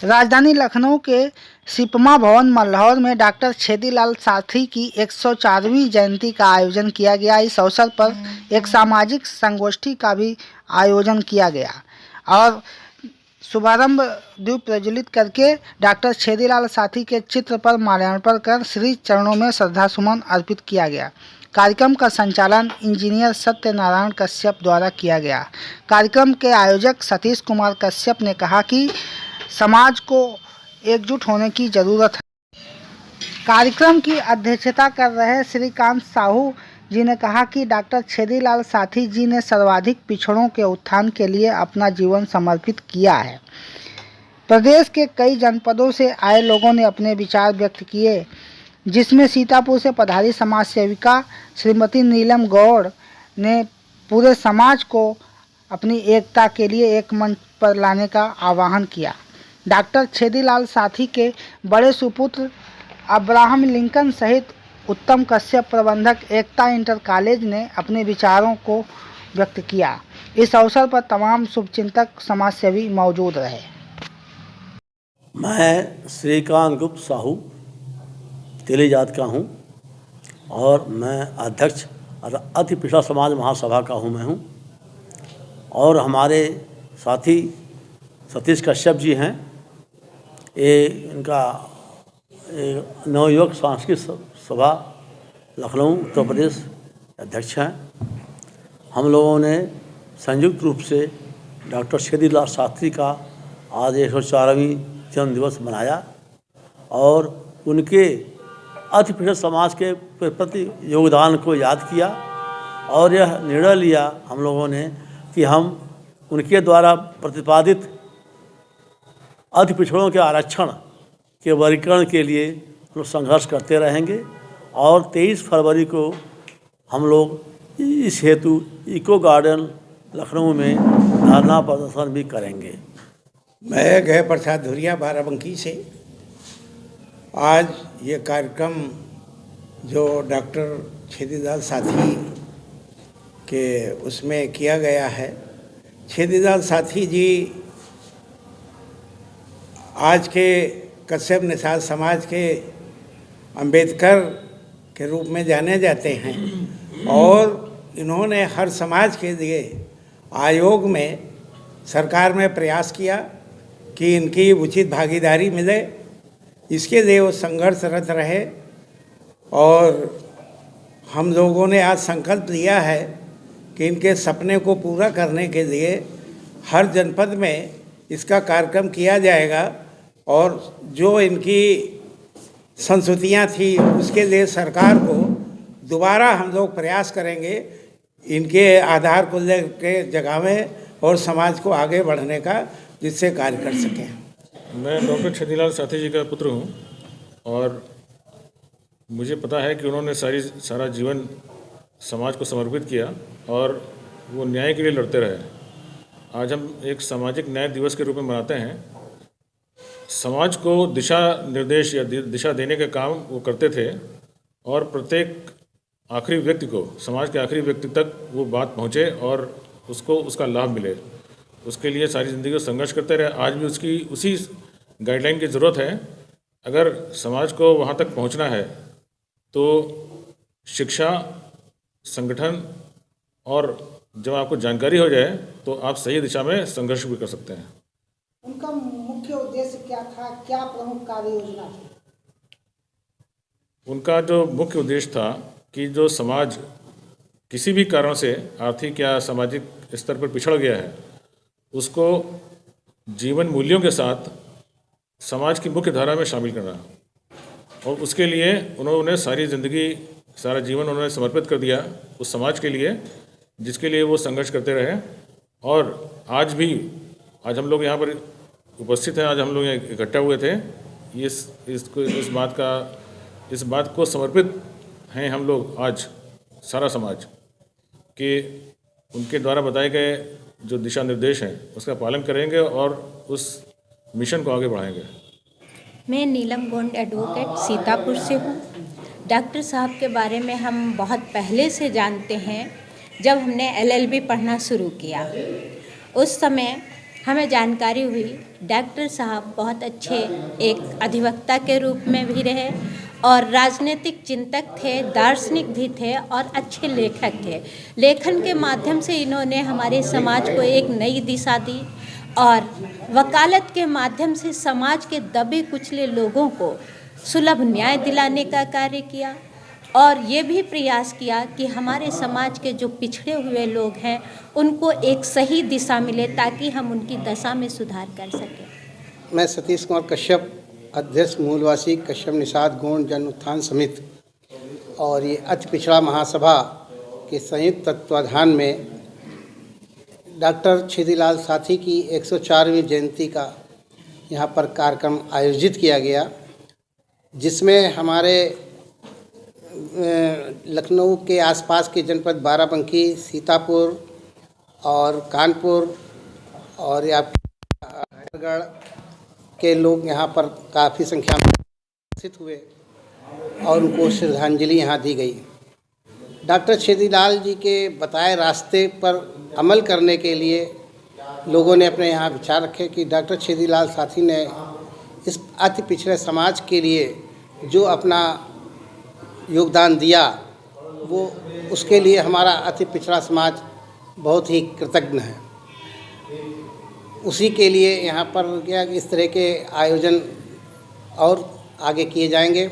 राजधानी लखनऊ के सिपमा भवन मल्हौर में डॉक्टर छेदीलाल साथी की 104वीं जयंती का आयोजन किया गया। इस अवसर पर एक सामाजिक संगोष्ठी का भी आयोजन किया गया और शुभारंभ दीप प्रज्वलित करके डॉक्टर छेदीलाल साथी के चित्र पर माल्यार्पण कर श्री चरणों में श्रद्धासुमन अर्पित किया गया। कार्यक्रम का संचालन इंजीनियर सत्यनारायण कश्यप द्वारा किया गया। कार्यक्रम के आयोजक सतीश कुमार कश्यप ने कहा कि समाज को एकजुट होने की जरूरत है। कार्यक्रम की अध्यक्षता कर रहे श्रीकांत साहू जी ने कहा कि डॉक्टर छेदीलाल साथी जी ने सर्वाधिक पिछड़ों के उत्थान के लिए अपना जीवन समर्पित किया है। प्रदेश के कई जनपदों से आए लोगों ने अपने विचार व्यक्त किए, जिसमें सीतापुर से पधारी समाज सेविका श्रीमती नीलम गौड़ ने पूरे समाज को अपनी एकता के लिए एक मंच पर लाने का आह्वान किया। डॉक्टर छेदीलाल साथी के बड़े सुपुत्र अब्राहम लिंकन सहित उत्तम कश्यप प्रबंधक एकता इंटर कॉलेज ने अपने विचारों को व्यक्त किया। इस अवसर पर तमाम शुभचिंतक समाजसेवी मौजूद रहे। मैं श्रीकांत गुप्त साहू तेली जात का हूँ और मैं अध्यक्ष अति पिछड़ा समाज महासभा का हूँ मैं हूँ। और हमारे साथी सतीश कश्यप जी हैं, ये इनका नवयुवक सांस्कृतिक सभा लखनऊ उत्तर प्रदेश अध्यक्ष हैं। हम लोगों ने संयुक्त रूप से डॉक्टर छेदीलाल साथी का आज 104वीं जन्म दिवस मनाया और उनके अति पिछड़ा समाज के प्रति योगदान को याद किया और यह निर्णय लिया हम लोगों ने कि हम उनके द्वारा प्रतिपादित अति पिछड़ों के आरक्षण के वर्गीकरण के लिए लोग संघर्ष करते रहेंगे और 23 फरवरी को हम लोग इस हेतु इको गार्डन लखनऊ में धरना प्रदर्शन भी करेंगे। मैं गए प्रसाद धुरिया बाराबंकी से आज ये कार्यक्रम जो डॉक्टर छेदीलाल साथी के उसमें किया गया है। छेदीलाल साथी जी आज के कश्यप निषाद समाज के अंबेडकर के रूप में जाने जाते हैं और इन्होंने हर समाज के लिए आयोग में सरकार में प्रयास किया कि इनकी उचित भागीदारी मिले। इसके लिए वो संघर्षरत रहे और हम लोगों ने आज संकल्प लिया है कि इनके सपने को पूरा करने के लिए हर जनपद में इसका कार्यक्रम किया जाएगा और जो इनकी संस्तुतियाँ थी उसके लिए सरकार को दोबारा हम लोग प्रयास करेंगे इनके आधार को लेकर जगावें और समाज को आगे बढ़ने का जिससे कार्य कर सकें। मैं डॉक्टर छेदीलाल साथी जी का पुत्र हूँ और मुझे पता है कि उन्होंने सारा जीवन समाज को समर्पित किया और वो न्याय के लिए लड़ते रहे। आज हम एक सामाजिक न्याय दिवस के रूप में मनाते हैं। समाज को दिशा निर्देश या दिशा देने का काम वो करते थे और प्रत्येक आखिरी व्यक्ति को, समाज के आखिरी व्यक्ति तक वो बात पहुँचे और उसको उसका लाभ मिले, उसके लिए सारी ज़िंदगी संघर्ष करते रहे। आज भी उसी गाइडलाइन की ज़रूरत है। अगर समाज को वहाँ तक पहुँचना है तो शिक्षा, संगठन और जब आपको जानकारी हो जाए तो आप सही दिशा में संघर्ष भी कर सकते हैं। उनका मुख्य उद्देश्य क्या था? क्या प्रमुख कार्य योजना थी? उनका जो मुख्य उद्देश्य था कि जो समाज किसी भी कारण से आर्थिक या सामाजिक स्तर पर पिछड़ गया है, उसको जीवन मूल्यों के साथ समाज की मुख्य धारा में शामिल करना, और उसके लिए उन्होंने सारी ज़िंदगी, सारा जीवन उन्होंने समर्पित कर दिया उस समाज के लिए जिसके लिए वो संघर्ष करते रहे। और आज हम लोग यहाँ पर उपस्थित हैं, आज हम लोग यहाँ इकट्ठा हुए थे। इस बात को समर्पित हैं हम लोग आज सारा समाज कि उनके द्वारा बताए गए जो दिशा निर्देश हैं उसका पालन करेंगे और उस मिशन को आगे बढ़ाएंगे। मैं नीलम गौड़ एडवोकेट सीतापुर से हूँ। डॉक्टर साहब के बारे में हम बहुत पहले से जानते हैं। जब हमने LLB पढ़ना शुरू किया उस समय हमें जानकारी हुई डॉक्टर साहब बहुत अच्छे एक अधिवक्ता के रूप में भी रहे और राजनीतिक चिंतक थे, दार्शनिक भी थे और अच्छे लेखक थे। लेखन के माध्यम से इन्होंने हमारे समाज को एक नई दिशा दी और वकालत के माध्यम से समाज के दबे कुचले लोगों को सुलभ न्याय दिलाने का कार्य किया और ये भी प्रयास किया कि हमारे समाज के जो पिछड़े हुए लोग हैं उनको एक सही दिशा मिले ताकि हम उनकी दशा में सुधार कर सकें। मैं सतीश कुमार कश्यप, अध्यक्ष मूलवासी कश्यप निषाद गौंड जन उत्थान समिति और ये अति पिछड़ा महासभा के संयुक्त तत्वाधान में डॉक्टर छेदीलाल साथी की 104वीं जयंती का यहाँ पर कार्यक्रम आयोजित किया गया, जिसमें हमारे लखनऊ के आसपास के जनपद बाराबंकी, सीतापुर और कानपुर और हैदरगढ़ के लोग यहाँ पर काफ़ी संख्या में उपस्थित हुए और उनको श्रद्धांजलि यहाँ दी गई। डॉक्टर छेदीलाल जी के बताए रास्ते पर अमल करने के लिए लोगों ने अपने यहाँ विचार रखे कि डॉक्टर छेदीलाल साथी ने इस अति पिछड़े समाज के लिए जो अपना योगदान दिया, वो उसके लिए हमारा अति पिछड़ा समाज बहुत ही कृतज्ञ है। उसी के लिए यहाँ पर क्या इस तरह के आयोजन और आगे किए जाएंगे।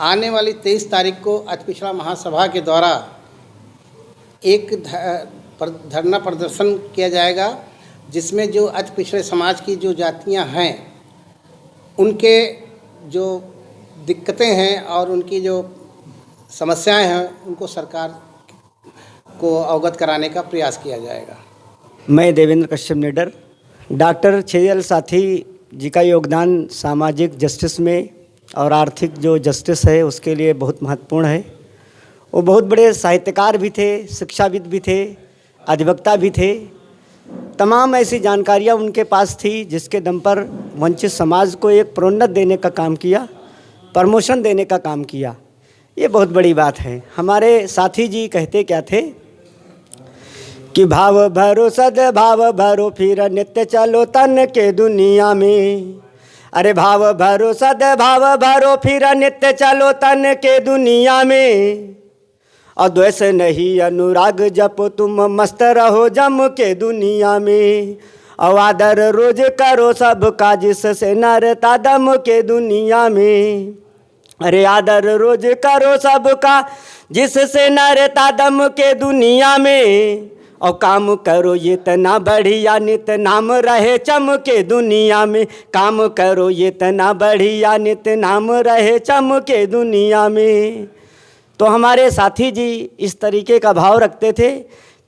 आने वाली 23 तारीख को अति पिछड़ा महासभा के द्वारा एक धरना प्रदर्शन किया जाएगा, जिसमें जो अति पिछड़े समाज की जो जातियाँ हैं उनके जो दिक्कतें हैं और उनकी जो समस्याएं हैं उनको सरकार को अवगत कराने का प्रयास किया जाएगा। मैं देवेंद्र कश्यप निडर। डॉक्टर छेदीलाल साथी जी का योगदान सामाजिक जस्टिस में और आर्थिक जो जस्टिस है उसके लिए बहुत महत्वपूर्ण है। वो बहुत बड़े साहित्यकार भी थे, शिक्षाविद भी थे, अधिवक्ता भी थे। तमाम ऐसी जानकारियाँ उनके पास थी जिसके दम पर वंचित समाज को एक प्रोन्नत देने का काम किया, प्रमोशन देने का काम किया। ये बहुत बड़ी बात है। हमारे साथी जी कहते क्या थे कि भाव भरो सद्भाव भरो फिर नित्य चलो तन के दुनिया में। अरे भाव भरो सद्भाव भरो फिर नित्य चलो तन के दुनिया में। और द्वेष नहीं अनुराग जपो तुम मस्त रहो जम के दुनिया में। और आदर रोज करो सबका जिससे नरता दम के दुनिया में। अरे आदर रोज करो सबका जिससे नरता दम के दुनिया में। और काम करो ये तना बढ़िया नित नाम रहे चमके दुनिया में। काम करो ये तना बढ़िया नित नाम रहे चमके दुनिया में। तो हमारे साथी जी इस तरीके का भाव रखते थे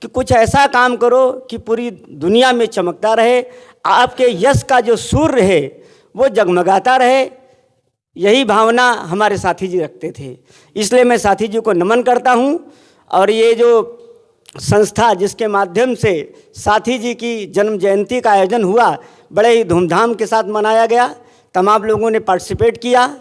कि कुछ ऐसा काम करो कि पूरी दुनिया में चमकता रहे, आपके यश का जो सूर्य है वो जगमगाता रहे। यही भावना हमारे साथी जी रखते थे। इसलिए मैं साथी जी को नमन करता हूँ। और ये जो संस्था जिसके माध्यम से साथी जी की जन्म जयंती का आयोजन हुआ, बड़े ही धूमधाम के साथ मनाया गया। तमाम लोगों ने पार्टिसिपेट किया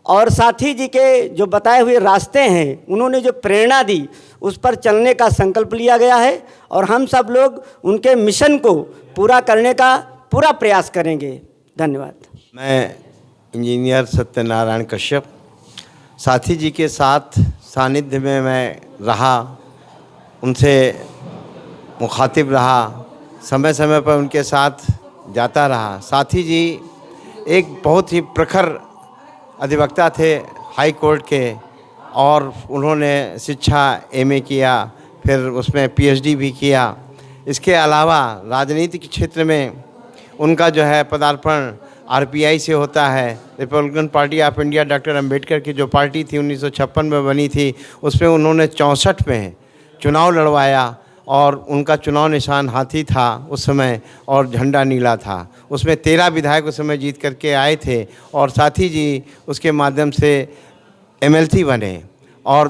और साथी जी के जो बताए हुए रास्ते हैं, उन्होंने जो प्रेरणा दी, उस पर चलने का संकल्प लिया गया है और हम सब लोग उनके मिशन को पूरा करने का पूरा प्रयास करेंगे। धन्यवाद। मैं इंजीनियर सत्यनारायण कश्यप, साथी जी के साथ सानिध्य में मैं रहा, उनसे मुखातिब रहा, समय समय पर उनके साथ जाता रहा। साथी जी एक बहुत ही प्रखर अधिवक्ता थे हाई कोर्ट के, और उन्होंने शिक्षा एमए किया, फिर उसमें पीएचडी भी किया। इसके अलावा राजनीति के क्षेत्र में उनका जो है पदार्पण आरपीआई से होता है, Republican party of India. Doctor Ambedkar की जो पार्टी थी 1956 में बनी थी, उसमें उन्होंने 64 में चुनाव लड़वाया और उनका चुनाव निशान हाथी था उस समय और झंडा नीला था। उसमें 13 विधायक उस समय जीत करके आए थे और साथी जी उसके माध्यम से एमएलसी बने और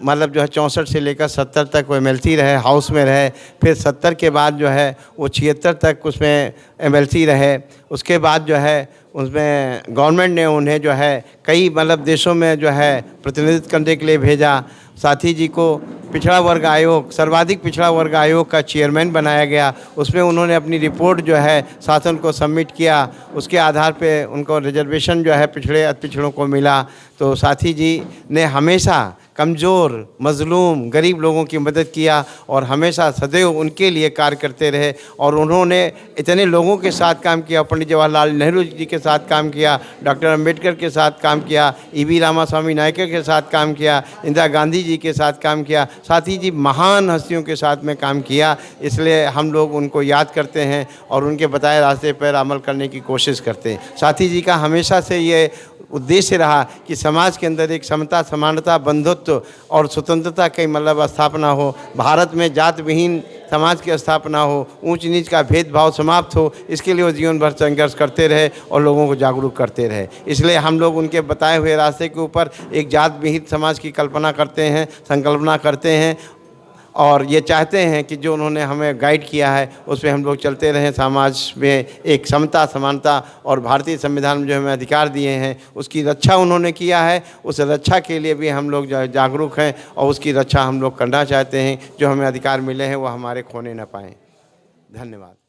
मतलब जो है 64 से लेकर 70 तक वो MLC रहे, हाउस में रहे। फिर 70 के बाद जो है वो 76 तक उसमें MLC रहे। उसके बाद जो है उसमें गवर्नमेंट ने उन्हें जो है कई मतलब देशों में जो है प्रतिनिधित्व करने के लिए भेजा। साथी जी को पिछड़ा वर्ग आयोग, सर्वाधिक पिछड़ा वर्ग आयोग का चेयरमैन बनाया गया। उसमें उन्होंने अपनी रिपोर्ट जो है शासन को सबमिट किया। उसके आधार पे उनको रिजर्वेशन जो है पिछड़े अति पिछड़ों को मिला। तो साथी जी ने हमेशा कमज़ोर, मज़लूम, गरीब लोगों की मदद किया और हमेशा सदैव उनके लिए कार्य करते रहे। और उन्होंने इतने लोगों के साथ काम किया, पंडित जवाहरलाल नेहरू जी के साथ काम किया, डॉक्टर अंबेडकर के साथ काम किया, E.V. रामास्वामी नायकर के साथ काम किया, इंदिरा गांधी जी के साथ काम किया। साथी जी महान हस्तियों के साथ में काम किया। इसलिए हम लोग उनको याद करते हैं और उनके बताए रास्ते पर अमल करने की कोशिश करते हैं। साथी जी का हमेशा से ये उद्देश्य रहा कि समाज के अंदर एक समता, समानता, बंधुत्व और स्वतंत्रता की मतलब स्थापना हो। भारत में जात विहीन समाज की स्थापना हो, ऊंच नीच का भेदभाव समाप्त हो। इसके लिए वो जीवन भर संघर्ष करते रहे और लोगों को जागरूक करते रहे। इसलिए हम लोग उनके बताए हुए रास्ते के ऊपर एक जात विहीन समाज की कल्पना करते हैं, संकल्पना करते हैं और ये चाहते हैं कि जो उन्होंने हमें गाइड किया है उस पर हम लोग चलते रहें। समाज में एक समता, समानता और भारतीय संविधान में जो हमें अधिकार दिए हैं उसकी रक्षा उन्होंने किया है। उस रक्षा के लिए भी हम लोग जागरूक हैं और उसकी रक्षा हम लोग करना चाहते हैं। जो हमें अधिकार मिले हैं वो हमारे खोने न पाएँ। धन्यवाद।